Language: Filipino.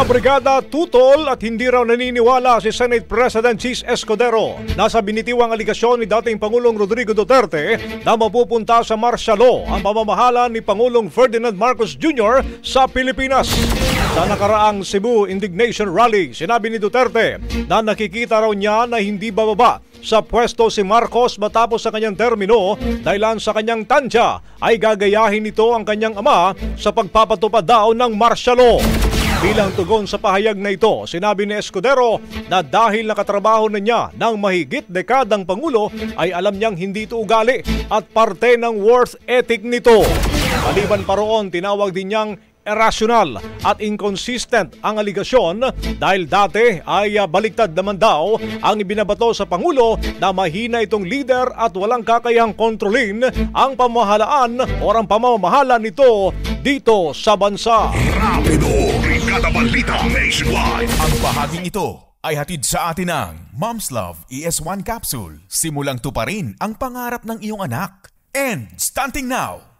Brigada tutol at hindi raw naniniwala si Senate President Chis Escudero na sa binitiwang aligasyon ni dating Pangulong Rodrigo Duterte na mapupunta sa martial law ang pamamahala ni Pangulong Ferdinand Marcos Jr. sa Pilipinas. Sa nakaraang Cebu Indignation Rally, sinabi ni Duterte na nakikita raw niya na hindi bababa sa pwesto si Marcos matapos sa kanyang termino dahilan sa kanyang tansya ay gagayahin nito ang kanyang ama sa pagpapatupad daw ng martial law. Bilang tugon sa pahayag na ito, sinabi ni Escudero na dahil nakatrabaho na niya ng mahigit dekadang Pangulo ay alam niyang hindi ito ugali at parte ng worth ethic nito. Maliban pa roon, tinawag din niyang irrational at inconsistent ang aligasyon dahil dati ay baliktad naman daw ang ibinabato sa Pangulo na mahina itong leader at walang kakayahang kontrolin ang pamahalaan o ang pamamahala nito dito sa bansa. Rapido, Brigada Balita Nationwide. Ang bahaging ito ay hatid sa atin ng Mom's Love ES1 Capsule. Simulang tuparin ang pangarap ng iyong anak. And stunting now,